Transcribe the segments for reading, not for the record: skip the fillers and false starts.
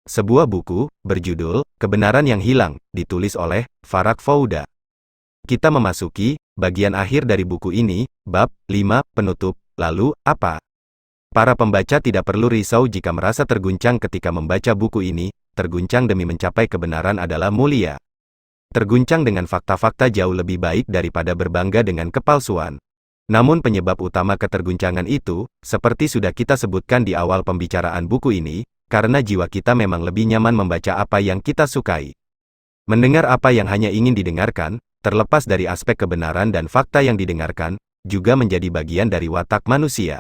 Sebuah buku, berjudul, Kebenaran yang Hilang, ditulis oleh Farag Fouda. Kita memasuki bagian akhir dari buku ini, bab 5, penutup. Lalu, apa? Para pembaca tidak perlu risau jika merasa terguncang ketika membaca buku ini. Terguncang demi mencapai kebenaran adalah mulia. Terguncang dengan fakta-fakta jauh lebih baik daripada berbangga dengan kepalsuan. Namun penyebab utama keterguncangan itu, seperti sudah kita sebutkan di awal pembicaraan buku ini, karena jiwa kita memang lebih nyaman membaca apa yang kita sukai. Mendengar apa yang hanya ingin didengarkan, terlepas dari aspek kebenaran dan fakta yang didengarkan, juga menjadi bagian dari watak manusia.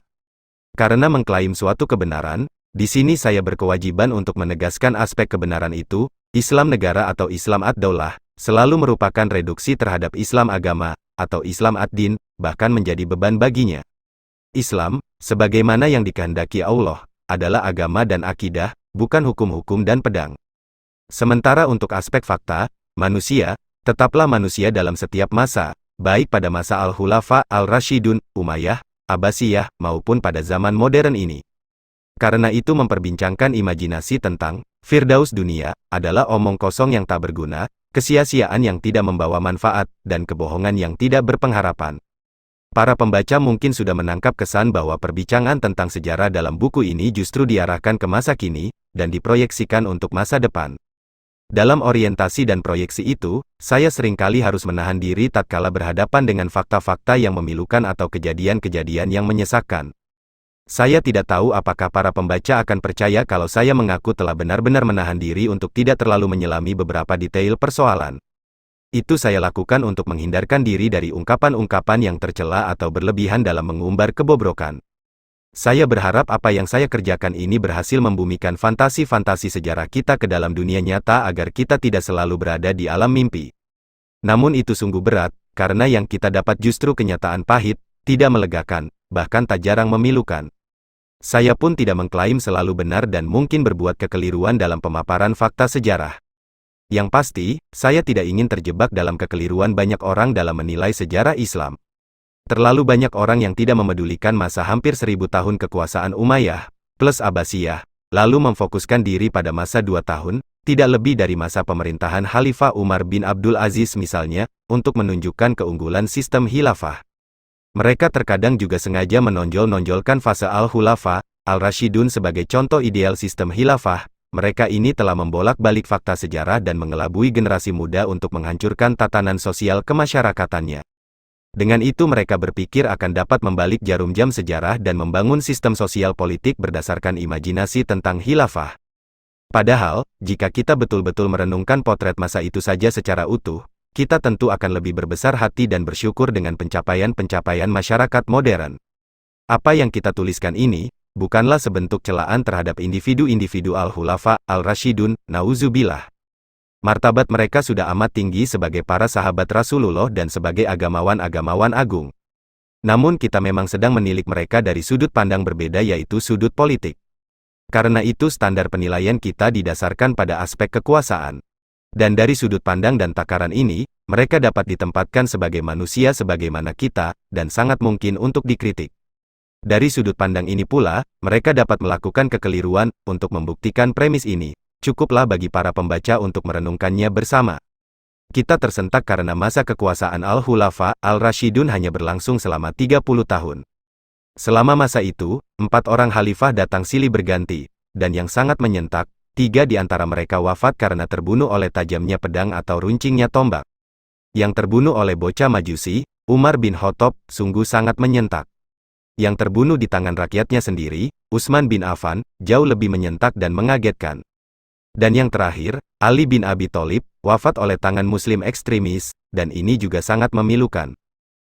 Karena mengklaim suatu kebenaran, di sini saya berkewajiban untuk menegaskan aspek kebenaran itu. Islam negara atau Islam ad-daulah, selalu merupakan reduksi terhadap Islam agama, atau Islam ad-din, bahkan menjadi beban baginya. Islam, sebagaimana yang dikehendaki Allah, adalah agama dan akidah, bukan hukum-hukum dan pedang. Sementara untuk aspek fakta, manusia, tetaplah manusia dalam setiap masa, baik pada masa Al-Khulafa Al-Rashidun, Umayyah, Abbasiyah, maupun pada zaman modern ini. Karena itu memperbincangkan imajinasi tentang Firdaus dunia, adalah omong kosong yang tak berguna, kesia-siaan yang tidak membawa manfaat, dan kebohongan yang tidak berpengharapan. Para pembaca mungkin sudah menangkap kesan bahwa perbincangan tentang sejarah dalam buku ini justru diarahkan ke masa kini, dan diproyeksikan untuk masa depan. Dalam orientasi dan proyeksi itu, saya seringkali harus menahan diri tatkala berhadapan dengan fakta-fakta yang memilukan atau kejadian-kejadian yang menyesakkan. Saya tidak tahu apakah para pembaca akan percaya kalau saya mengaku telah benar-benar menahan diri untuk tidak terlalu menyelami beberapa detail persoalan. Itu saya lakukan untuk menghindarkan diri dari ungkapan-ungkapan yang tercela atau berlebihan dalam mengumbar kebobrokan. Saya berharap apa yang saya kerjakan ini berhasil membumikan fantasi-fantasi sejarah kita ke dalam dunia nyata agar kita tidak selalu berada di alam mimpi. Namun itu sungguh berat, karena yang kita dapat justru kenyataan pahit, tidak melegakan, bahkan tak jarang memilukan. Saya pun tidak mengklaim selalu benar dan mungkin berbuat kekeliruan dalam pemaparan fakta sejarah. Yang pasti, saya tidak ingin terjebak dalam kekeliruan banyak orang dalam menilai sejarah Islam. Terlalu banyak orang yang tidak memedulikan masa hampir 1000 tahun kekuasaan Umayyah, plus Abbasiyah, lalu memfokuskan diri pada masa 2 tahun, tidak lebih dari masa pemerintahan Khalifah Umar bin Abdul Aziz misalnya, untuk menunjukkan keunggulan sistem khilafah. Mereka terkadang juga sengaja menonjol-nonjolkan fase Al-Khulafa Al-Rashidun sebagai contoh ideal sistem khilafah. Mereka ini telah membolak-balik fakta sejarah dan mengelabui generasi muda untuk menghancurkan tatanan sosial kemasyarakatannya. Dengan itu mereka berpikir akan dapat membalik jarum jam sejarah dan membangun sistem sosial politik berdasarkan imajinasi tentang khilafah. Padahal, jika kita betul-betul merenungkan potret masa itu saja secara utuh, kita tentu akan lebih berbesar hati dan bersyukur dengan pencapaian-pencapaian masyarakat modern. Apa yang kita tuliskan ini, bukanlah sebentuk celaan terhadap individu-individu Al-Khulafa Al-Rashidun, nauzubillah. Martabat mereka sudah amat tinggi sebagai para sahabat Rasulullah dan sebagai agamawan-agamawan agung. Namun kita memang sedang menilik mereka dari sudut pandang berbeda yaitu sudut politik. Karena itu standar penilaian kita didasarkan pada aspek kekuasaan. Dan dari sudut pandang dan takaran ini, mereka dapat ditempatkan sebagai manusia sebagaimana kita, dan sangat mungkin untuk dikritik. Dari sudut pandang ini pula, mereka dapat melakukan kekeliruan. Untuk membuktikan premis ini, cukuplah bagi para pembaca untuk merenungkannya bersama. Kita tersentak karena masa kekuasaan Al-Khulafa Al-Rashidun hanya berlangsung selama 30 tahun. Selama masa itu, 4 orang khalifah datang silih berganti, dan yang sangat menyentak, 3 di antara mereka wafat karena terbunuh oleh tajamnya pedang atau runcingnya tombak. Yang terbunuh oleh bocah Majusi, Umar bin Khattab, sungguh sangat menyentak. Yang terbunuh di tangan rakyatnya sendiri, Utsman bin Affan, jauh lebih menyentak dan mengagetkan. Dan yang terakhir, Ali bin Abi Thalib, wafat oleh tangan muslim ekstremis, dan ini juga sangat memilukan.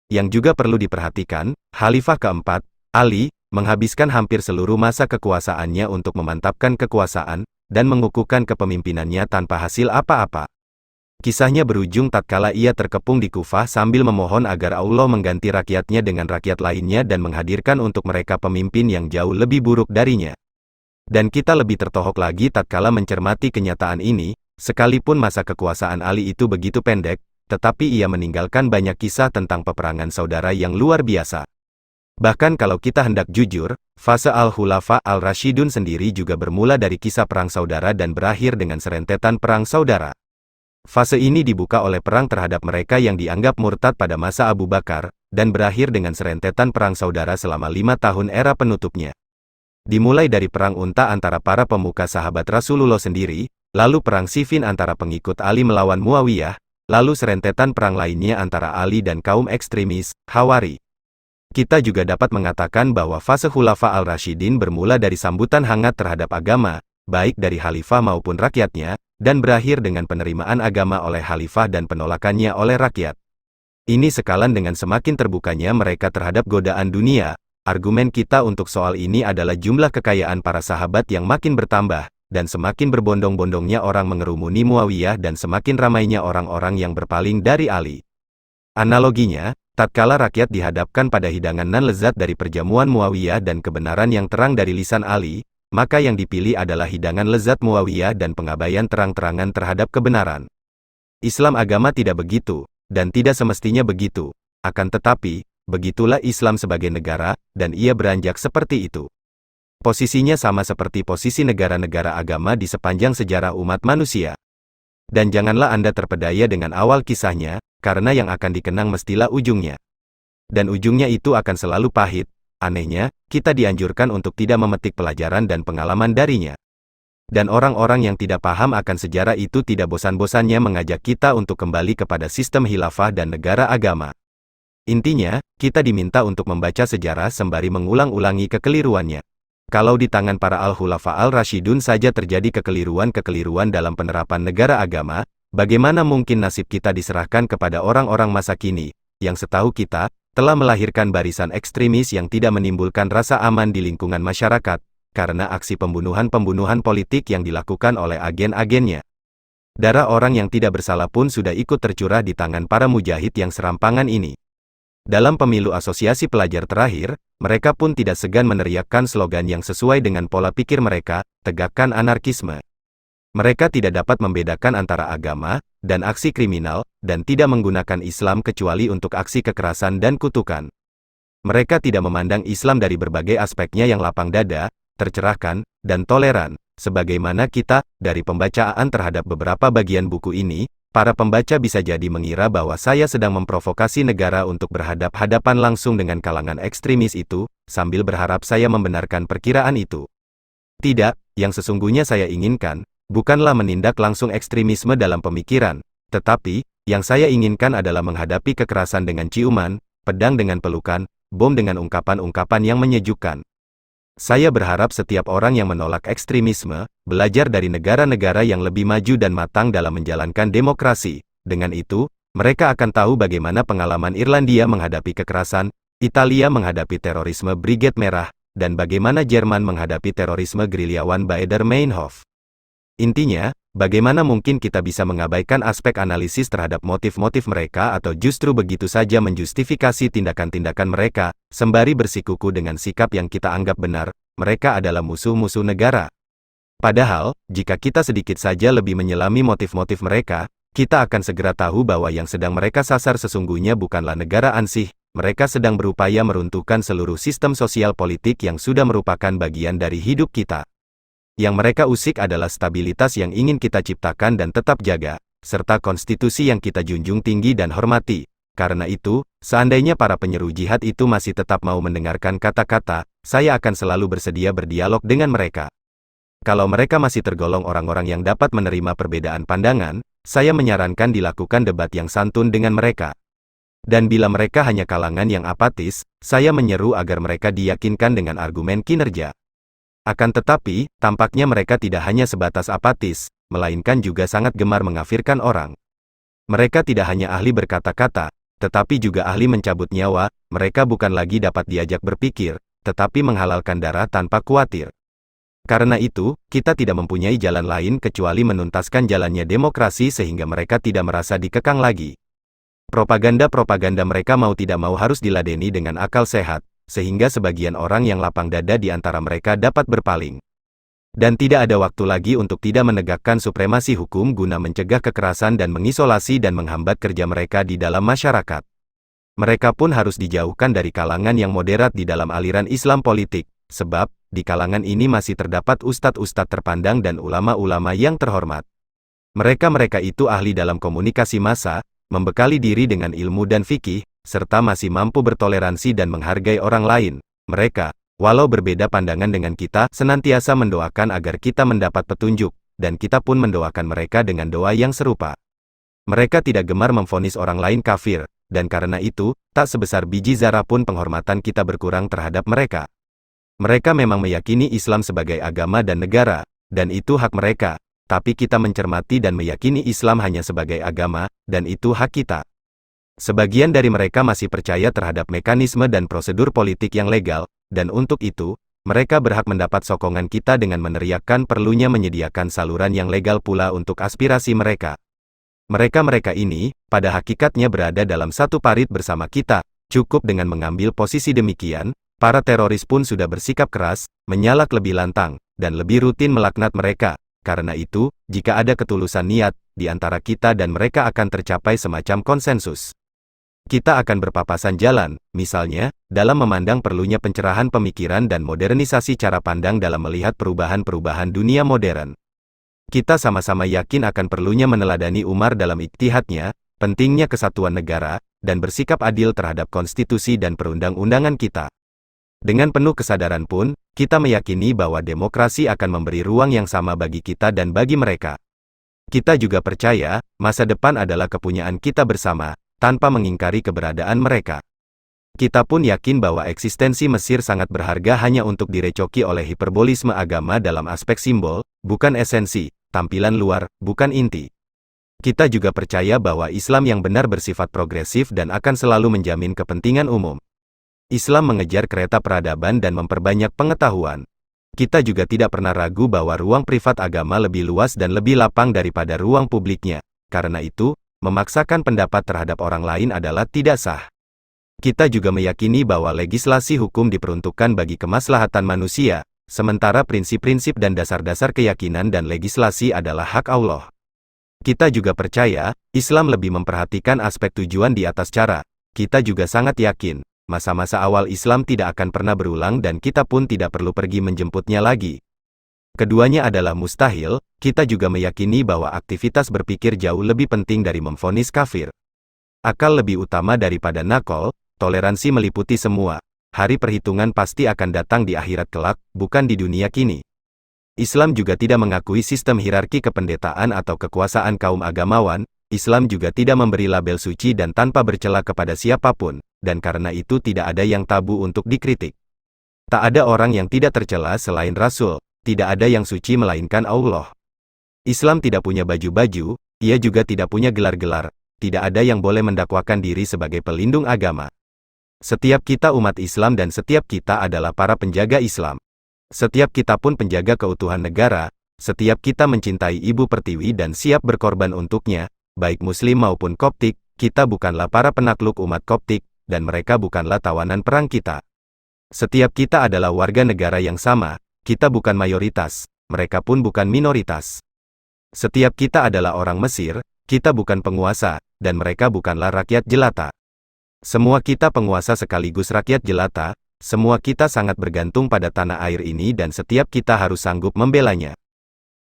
Yang juga perlu diperhatikan, Khalifah keempat, Ali, menghabiskan hampir seluruh masa kekuasaannya untuk memantapkan kekuasaan, dan mengukuhkan kepemimpinannya tanpa hasil apa-apa. Kisahnya berujung tatkala ia terkepung di Kufah sambil memohon agar Allah mengganti rakyatnya dengan rakyat lainnya dan menghadirkan untuk mereka pemimpin yang jauh lebih buruk darinya. Dan kita lebih tertohok lagi tatkala mencermati kenyataan ini, sekalipun masa kekuasaan Ali itu begitu pendek, tetapi ia meninggalkan banyak kisah tentang peperangan saudara yang luar biasa. Bahkan kalau kita hendak jujur, fase Al-Khulafa Al-Rashidun sendiri juga bermula dari kisah perang saudara dan berakhir dengan serentetan perang saudara. Fase ini dibuka oleh perang terhadap mereka yang dianggap murtad pada masa Abu Bakar, dan berakhir dengan serentetan perang saudara selama 5 tahun era penutupnya. Dimulai dari perang unta antara para pemuka sahabat Rasulullah sendiri, lalu perang Siffin antara pengikut Ali melawan Muawiyah, lalu serentetan perang lainnya antara Ali dan kaum ekstremis, Hawari. Kita juga dapat mengatakan bahwa fase Khulafa al-Rashidin bermula dari sambutan hangat terhadap agama, baik dari khalifah maupun rakyatnya, dan berakhir dengan penerimaan agama oleh khalifah dan penolakannya oleh rakyat. Ini sekalan dengan semakin terbukanya mereka terhadap godaan dunia. Argumen kita untuk soal ini adalah jumlah kekayaan para sahabat yang makin bertambah, dan semakin berbondong-bondongnya orang mengerumuni Muawiyah dan semakin ramainya orang-orang yang berpaling dari Ali. Analoginya, tatkala rakyat dihadapkan pada hidangan nan lezat dari perjamuan Muawiyah dan kebenaran yang terang dari lisan Ali, maka yang dipilih adalah hidangan lezat Muawiyah dan pengabaian terang-terangan terhadap kebenaran. Islam agama tidak begitu, dan tidak semestinya begitu. Akan tetapi, begitulah Islam sebagai negara, dan ia beranjak seperti itu. Posisinya sama seperti posisi negara-negara agama di sepanjang sejarah umat manusia. Dan janganlah Anda terpedaya dengan awal kisahnya, karena yang akan dikenang mestilah ujungnya. Dan ujungnya itu akan selalu pahit. Anehnya, kita dianjurkan untuk tidak memetik pelajaran dan pengalaman darinya. Dan orang-orang yang tidak paham akan sejarah itu tidak bosan-bosannya mengajak kita untuk kembali kepada sistem khilafah dan negara agama. Intinya, kita diminta untuk membaca sejarah sembari mengulang-ulangi kekeliruannya. Kalau di tangan para Al-Khulafa Al-Rashidun saja terjadi kekeliruan-kekeliruan dalam penerapan negara agama, bagaimana mungkin nasib kita diserahkan kepada orang-orang masa kini, yang setahu kita, telah melahirkan barisan ekstremis yang tidak menimbulkan rasa aman di lingkungan masyarakat, karena aksi pembunuhan-pembunuhan politik yang dilakukan oleh agen-agennya. Darah orang yang tidak bersalah pun sudah ikut tercurah di tangan para mujahid yang serampangan ini. Dalam pemilu asosiasi pelajar terakhir, mereka pun tidak segan meneriakkan slogan yang sesuai dengan pola pikir mereka, tegakkan anarkisme. Mereka tidak dapat membedakan antara agama dan aksi kriminal, dan tidak menggunakan Islam kecuali untuk aksi kekerasan dan kutukan. Mereka tidak memandang Islam dari berbagai aspeknya yang lapang dada, tercerahkan, dan toleran. Sebagaimana kita, dari pembacaan terhadap beberapa bagian buku ini, para pembaca bisa jadi mengira bahwa saya sedang memprovokasi negara untuk berhadap-hadapan langsung dengan kalangan ekstremis itu, sambil berharap saya membenarkan perkiraan itu. Tidak, yang sesungguhnya saya inginkan, bukanlah menindak langsung ekstremisme dalam pemikiran, tetapi, yang saya inginkan adalah menghadapi kekerasan dengan ciuman, pedang dengan pelukan, bom dengan ungkapan-ungkapan yang menyejukkan. Saya berharap setiap orang yang menolak ekstremisme, belajar dari negara-negara yang lebih maju dan matang dalam menjalankan demokrasi. Dengan itu, mereka akan tahu bagaimana pengalaman Irlandia menghadapi kekerasan, Italia menghadapi terorisme Brigade Merah, dan bagaimana Jerman menghadapi terorisme gerilyawan Baader-Meinhof. Intinya, bagaimana mungkin kita bisa mengabaikan aspek analisis terhadap motif-motif mereka atau justru begitu saja menjustifikasi tindakan-tindakan mereka, sembari bersikuku dengan sikap yang kita anggap benar, mereka adalah musuh-musuh negara. Padahal, jika kita sedikit saja lebih menyelami motif-motif mereka, kita akan segera tahu bahwa yang sedang mereka sasar sesungguhnya bukanlah negara ansih, mereka sedang berupaya meruntuhkan seluruh sistem sosial politik yang sudah merupakan bagian dari hidup kita. Yang mereka usik adalah stabilitas yang ingin kita ciptakan dan tetap jaga, serta konstitusi yang kita junjung tinggi dan hormati. Karena itu, seandainya para penyeru jihad itu masih tetap mau mendengarkan kata-kata, saya akan selalu bersedia berdialog dengan mereka. Kalau mereka masih tergolong orang-orang yang dapat menerima perbedaan pandangan, saya menyarankan dilakukan debat yang santun dengan mereka. Dan bila mereka hanya kalangan yang apatis, saya menyeru agar mereka diyakinkan dengan argumen kinerja. Akan tetapi, tampaknya mereka tidak hanya sebatas apatis, melainkan juga sangat gemar mengkafirkan orang. Mereka tidak hanya ahli berkata-kata, tetapi juga ahli mencabut nyawa. Mereka bukan lagi dapat diajak berpikir, tetapi menghalalkan darah tanpa khawatir. Karena itu, kita tidak mempunyai jalan lain kecuali menuntaskan jalannya demokrasi sehingga mereka tidak merasa dikekang lagi. Propaganda-propaganda mereka mau tidak mau harus diladeni dengan akal sehat, sehingga sebagian orang yang lapang dada di antara mereka dapat berpaling. Dan tidak ada waktu lagi untuk tidak menegakkan supremasi hukum guna mencegah kekerasan dan mengisolasi dan menghambat kerja mereka di dalam masyarakat. Mereka pun harus dijauhkan dari kalangan yang moderat di dalam aliran Islam politik, sebab, di kalangan ini masih terdapat ustadz-ustadz terpandang dan ulama-ulama yang terhormat. Mereka-mereka itu ahli dalam komunikasi massa, membekali diri dengan ilmu dan fikih, serta masih mampu bertoleransi dan menghargai orang lain. Mereka, walau berbeda pandangan dengan kita, senantiasa mendoakan agar kita mendapat petunjuk, dan kita pun mendoakan mereka dengan doa yang serupa. Mereka tidak gemar memvonis orang lain kafir, dan karena itu, tak sebesar biji zarah pun penghormatan kita berkurang terhadap mereka. Mereka memang meyakini Islam sebagai agama dan negara, dan itu hak mereka, tapi kita mencermati dan meyakini Islam hanya sebagai agama, dan itu hak kita. Sebagian dari mereka masih percaya terhadap mekanisme dan prosedur politik yang legal, dan untuk itu, mereka berhak mendapat sokongan kita dengan meneriakkan perlunya menyediakan saluran yang legal pula untuk aspirasi mereka. Mereka-mereka ini, pada hakikatnya berada dalam satu parit bersama kita. Cukup dengan mengambil posisi demikian, para teroris pun sudah bersikap keras, menyalak lebih lantang, dan lebih rutin melaknat mereka. Karena itu, jika ada ketulusan niat, di antara kita dan mereka akan tercapai semacam konsensus. Kita akan berpapasan jalan, misalnya, dalam memandang perlunya pencerahan pemikiran dan modernisasi cara pandang dalam melihat perubahan-perubahan dunia modern. Kita sama-sama yakin akan perlunya meneladani Umar dalam ijtihadnya, pentingnya kesatuan negara, dan bersikap adil terhadap konstitusi dan perundang-undangan kita. Dengan penuh kesadaran pun, kita meyakini bahwa demokrasi akan memberi ruang yang sama bagi kita dan bagi mereka. Kita juga percaya, masa depan adalah kepunyaan kita bersama, tanpa mengingkari keberadaan mereka. Kita pun yakin bahwa eksistensi Mesir sangat berharga hanya untuk direcoki oleh hiperbolisme agama dalam aspek simbol, bukan esensi, tampilan luar, bukan inti. Kita juga percaya bahwa Islam yang benar bersifat progresif dan akan selalu menjamin kepentingan umum. Islam mengejar kereta peradaban dan memperbanyak pengetahuan. Kita juga tidak pernah ragu bahwa ruang privat agama lebih luas dan lebih lapang daripada ruang publiknya. Karena itu, memaksakan pendapat terhadap orang lain adalah tidak sah. Kita juga meyakini bahwa legislasi hukum diperuntukkan bagi kemaslahatan manusia, sementara prinsip-prinsip dan dasar-dasar keyakinan dan legislasi adalah hak Allah. Kita juga percaya, Islam lebih memperhatikan aspek tujuan di atas cara. Kita juga sangat yakin, masa-masa awal Islam tidak akan pernah berulang dan kita pun tidak perlu pergi menjemputnya lagi. Keduanya adalah mustahil. Kita juga meyakini bahwa aktivitas berpikir jauh lebih penting dari memvonis kafir. Akal lebih utama daripada nakal. Toleransi meliputi semua. Hari perhitungan pasti akan datang di akhirat kelak, bukan di dunia kini. Islam juga tidak mengakui sistem hierarki kependetaan atau kekuasaan kaum agamawan. Islam juga tidak memberi label suci dan tanpa bercela kepada siapapun, dan karena itu tidak ada yang tabu untuk dikritik. Tak ada orang yang tidak tercela selain Rasul, tidak ada yang suci melainkan Allah. Islam tidak punya baju-baju, ia juga tidak punya gelar-gelar, tidak ada yang boleh mendakwakan diri sebagai pelindung agama. Setiap kita umat Islam dan setiap kita adalah para penjaga Islam. Setiap kita pun penjaga keutuhan negara, setiap kita mencintai Ibu Pertiwi dan siap berkorban untuknya, baik Muslim maupun Koptik. Kita bukanlah para penakluk umat Koptik, dan mereka bukanlah tawanan perang kita. Setiap kita adalah warga negara yang sama, kita bukan mayoritas, mereka pun bukan minoritas. Setiap kita adalah orang Mesir, kita bukan penguasa, dan mereka bukanlah rakyat jelata. Semua kita penguasa sekaligus rakyat jelata, semua kita sangat bergantung pada tanah air ini dan setiap kita harus sanggup membelanya.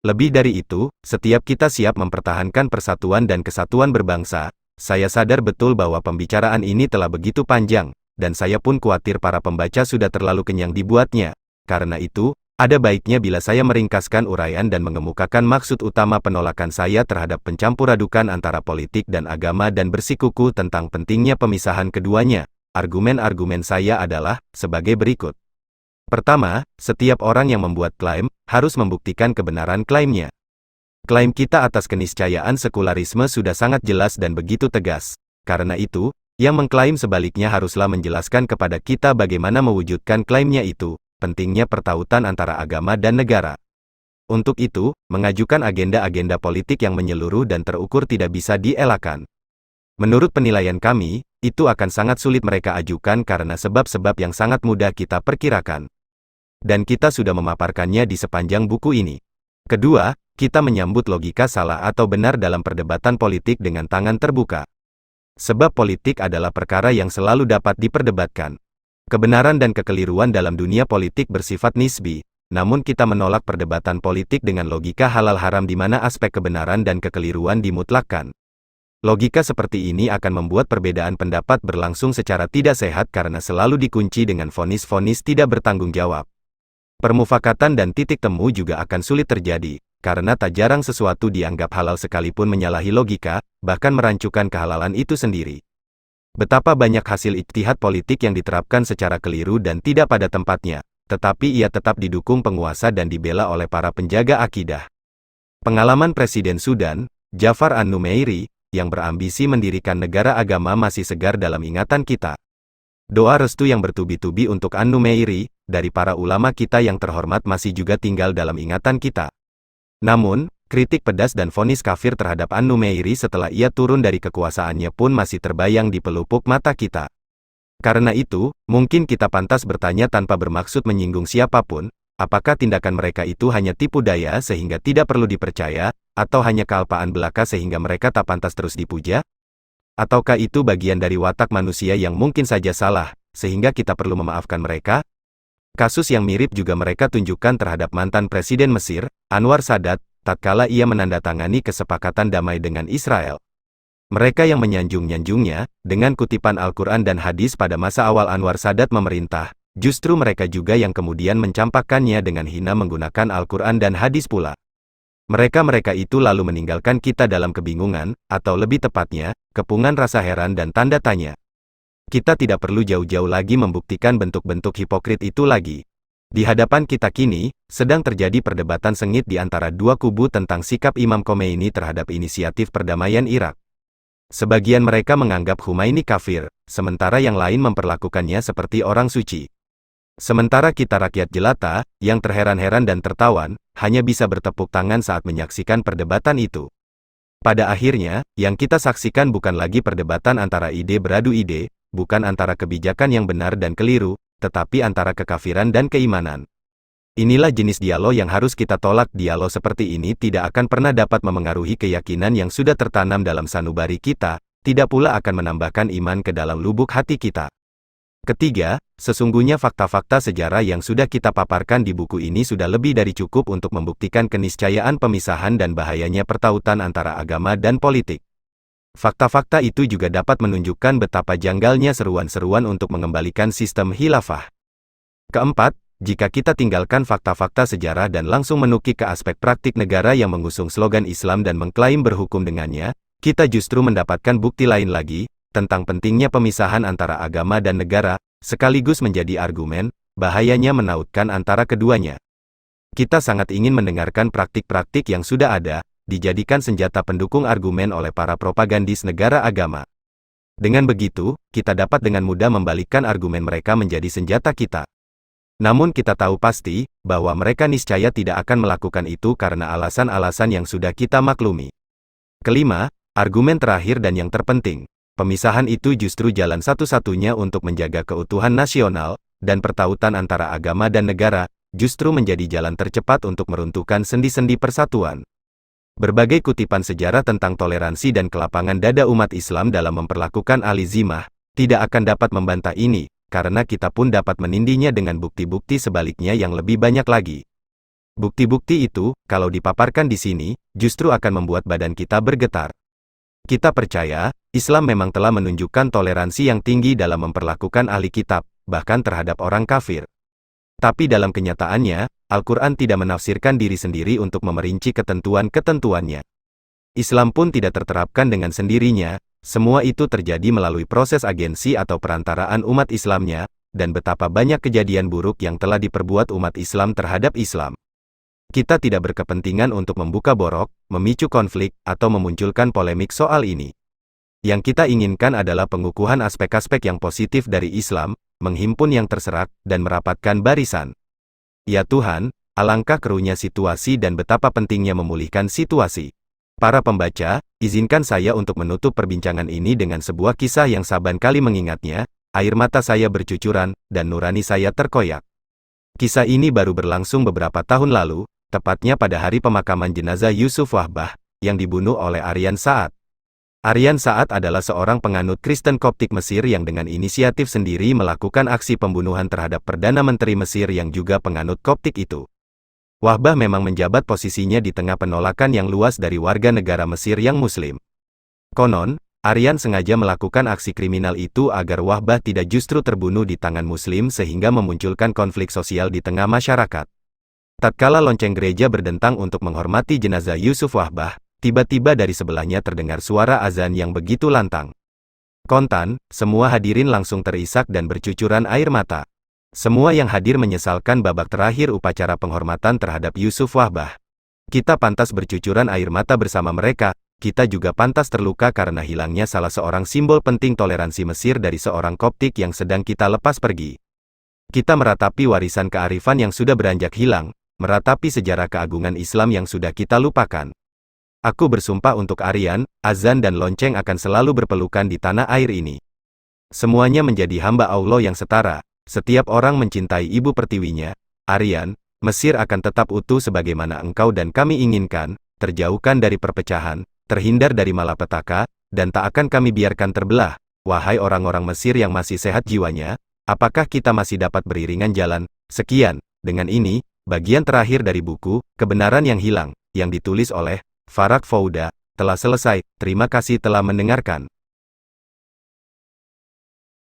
Lebih dari itu, setiap kita siap mempertahankan persatuan dan kesatuan berbangsa. Saya sadar betul bahwa pembicaraan ini telah begitu panjang, dan saya pun khawatir para pembaca sudah terlalu kenyang dibuatnya. Karena itu, ada baiknya bila saya meringkaskan uraian dan mengemukakan maksud utama penolakan saya terhadap pencampuradukan antara politik dan agama dan bersikuku tentang pentingnya pemisahan keduanya. Argumen-argumen saya adalah sebagai berikut. Pertama, setiap orang yang membuat klaim harus membuktikan kebenaran klaimnya. Klaim kita atas keniscayaan sekularisme sudah sangat jelas dan begitu tegas. Karena itu, yang mengklaim sebaliknya haruslah menjelaskan kepada kita bagaimana mewujudkan klaimnya itu. Pentingnya pertautan antara agama dan negara. Untuk itu, mengajukan agenda-agenda politik yang menyeluruh dan terukur tidak bisa dielakkan. Menurut penilaian kami, itu akan sangat sulit mereka ajukan karena sebab-sebab yang sangat mudah kita perkirakan. Dan kita sudah memaparkannya di sepanjang buku ini. Kedua, kita menyambut logika salah atau benar dalam perdebatan politik dengan tangan terbuka. Sebab politik adalah perkara yang selalu dapat diperdebatkan. Kebenaran dan kekeliruan dalam dunia politik bersifat nisbi, namun kita menolak perdebatan politik dengan logika halal haram di mana aspek kebenaran dan kekeliruan dimutlakkan. Logika seperti ini akan membuat perbedaan pendapat berlangsung secara tidak sehat karena selalu dikunci dengan vonis-vonis tidak bertanggung jawab. Permufakatan dan titik temu juga akan sulit terjadi, karena tak jarang sesuatu dianggap halal sekalipun menyalahi logika, bahkan merancukan kehalalan itu sendiri. Betapa banyak hasil ijtihad politik yang diterapkan secara keliru dan tidak pada tempatnya, tetapi ia tetap didukung penguasa dan dibela oleh para penjaga akidah. Pengalaman Presiden Sudan, Jafar an-Numeiri, yang berambisi mendirikan negara agama masih segar dalam ingatan kita. Doa restu yang bertubi-tubi untuk an-Numeiri, dari para ulama kita yang terhormat masih juga tinggal dalam ingatan kita. Namun, kritik pedas dan vonis kafir terhadap an-Numeiri setelah ia turun dari kekuasaannya pun masih terbayang di pelupuk mata kita. Karena itu, mungkin kita pantas bertanya tanpa bermaksud menyinggung siapapun, apakah tindakan mereka itu hanya tipu daya sehingga tidak perlu dipercaya, atau hanya kealpaan belaka sehingga mereka tak pantas terus dipuja? Ataukah itu bagian dari watak manusia yang mungkin saja salah, sehingga kita perlu memaafkan mereka? Kasus yang mirip juga mereka tunjukkan terhadap mantan Presiden Mesir, Anwar Sadat, tatkala ia menandatangani kesepakatan damai dengan Israel. Mereka yang menyanjung-nyanjungnya, dengan kutipan Al-Quran dan hadis pada masa awal Anwar Sadat memerintah, justru mereka juga yang kemudian mencampakkannya dengan hina menggunakan Al-Quran dan hadis pula. Mereka-mereka itu lalu meninggalkan kita dalam kebingungan, atau lebih tepatnya, kepungan rasa heran dan tanda tanya. Kita tidak perlu jauh-jauh lagi membuktikan bentuk-bentuk hipokrit itu lagi. Di hadapan kita kini, sedang terjadi perdebatan sengit di antara dua kubu tentang sikap Imam Khomeini terhadap inisiatif perdamaian Irak. Sebagian mereka menganggap Khomeini kafir, sementara yang lain memperlakukannya seperti orang suci. Sementara kita rakyat jelata, yang terheran-heran dan tertawan, hanya bisa bertepuk tangan saat menyaksikan perdebatan itu. Pada akhirnya, yang kita saksikan bukan lagi perdebatan antara ide beradu ide, bukan antara kebijakan yang benar dan keliru, tetapi antara kekafiran dan keimanan. Inilah jenis dialog yang harus kita tolak. Dialog seperti ini tidak akan pernah dapat memengaruhi keyakinan yang sudah tertanam dalam sanubari kita, tidak pula akan menambahkan iman ke dalam lubuk hati kita. Ketiga, sesungguhnya fakta-fakta sejarah yang sudah kita paparkan di buku ini sudah lebih dari cukup untuk membuktikan keniscayaan pemisahan dan bahayanya pertautan antara agama dan politik. Fakta-fakta itu juga dapat menunjukkan betapa janggalnya seruan-seruan untuk mengembalikan sistem khilafah. Keempat, jika kita tinggalkan fakta-fakta sejarah dan langsung menukik ke aspek praktik negara yang mengusung slogan Islam dan mengklaim berhukum dengannya, kita justru mendapatkan bukti lain lagi, tentang pentingnya pemisahan antara agama dan negara, sekaligus menjadi argumen, bahayanya menautkan antara keduanya. Kita sangat ingin mendengarkan praktik-praktik yang sudah ada, dijadikan senjata pendukung argumen oleh para propagandis negara agama. Dengan begitu, kita dapat dengan mudah membalikkan argumen mereka menjadi senjata kita. Namun kita tahu pasti, bahwa mereka niscaya tidak akan melakukan itu karena alasan-alasan yang sudah kita maklumi. Kelima, argumen terakhir dan yang terpenting. Pemisahan itu justru jalan satu-satunya untuk menjaga keutuhan nasional, dan pertautan antara agama dan negara, justru menjadi jalan tercepat untuk meruntuhkan sendi-sendi persatuan. Berbagai kutipan sejarah tentang toleransi dan kelapangan dada umat Islam dalam memperlakukan ahli zimah, tidak akan dapat membantah ini, karena kita pun dapat menindinya dengan bukti-bukti sebaliknya yang lebih banyak lagi. Bukti-bukti itu, kalau dipaparkan di sini, justru akan membuat badan kita bergetar. Kita percaya, Islam memang telah menunjukkan toleransi yang tinggi dalam memperlakukan ahli kitab, bahkan terhadap orang kafir. Tapi dalam kenyataannya, Al-Quran tidak menafsirkan diri sendiri untuk memerinci ketentuan-ketentuannya. Islam pun tidak terterapkan dengan sendirinya, semua itu terjadi melalui proses agensi atau perantaraan umat Islamnya, dan betapa banyak kejadian buruk yang telah diperbuat umat Islam terhadap Islam. Kita tidak berkepentingan untuk membuka borok, memicu konflik, atau memunculkan polemik soal ini. Yang kita inginkan adalah pengukuhan aspek-aspek yang positif dari Islam, menghimpun yang terserak, dan merapatkan barisan. Ya Tuhan, alangkah keruhnya situasi dan betapa pentingnya memulihkan situasi. Para pembaca, izinkan saya untuk menutup perbincangan ini dengan sebuah kisah yang saban kali mengingatnya, air mata saya bercucuran, dan nurani saya terkoyak. Kisah ini baru berlangsung beberapa tahun lalu, tepatnya pada hari pemakaman jenazah Yusuf Wahbah, yang dibunuh oleh Aryan Saad. Aryan Saad adalah seorang penganut Kristen Koptik Mesir yang dengan inisiatif sendiri melakukan aksi pembunuhan terhadap Perdana Menteri Mesir yang juga penganut Koptik itu. Wahbah memang menjabat posisinya di tengah penolakan yang luas dari warga negara Mesir yang Muslim. Konon, Aryan sengaja melakukan aksi kriminal itu agar Wahbah tidak justru terbunuh di tangan Muslim sehingga memunculkan konflik sosial di tengah masyarakat. Tatkala lonceng gereja berdentang untuk menghormati jenazah Yusuf Wahbah, tiba-tiba dari sebelahnya terdengar suara azan yang begitu lantang. Kontan, semua hadirin langsung terisak dan bercucuran air mata. Semua yang hadir menyesalkan babak terakhir upacara penghormatan terhadap Yusuf Wahbah. Kita pantas bercucuran air mata bersama mereka, kita juga pantas terluka karena hilangnya salah seorang simbol penting toleransi Mesir dari seorang Koptik yang sedang kita lepas pergi. Kita meratapi warisan kearifan yang sudah beranjak hilang, meratapi sejarah keagungan Islam yang sudah kita lupakan. Aku bersumpah untuk Aryan, azan dan lonceng akan selalu berpelukan di tanah air ini. Semuanya menjadi hamba Allah yang setara, setiap orang mencintai ibu pertiwinya. Aryan, Mesir akan tetap utuh sebagaimana engkau dan kami inginkan, terjauhkan dari perpecahan, terhindar dari malapetaka, dan tak akan kami biarkan terbelah. Wahai orang-orang Mesir yang masih sehat jiwanya, apakah kita masih dapat beriringan jalan? Sekian, dengan ini, bagian terakhir dari buku, Kebenaran yang Hilang, yang ditulis oleh Farak Fouda, telah selesai. Terima kasih telah mendengarkan.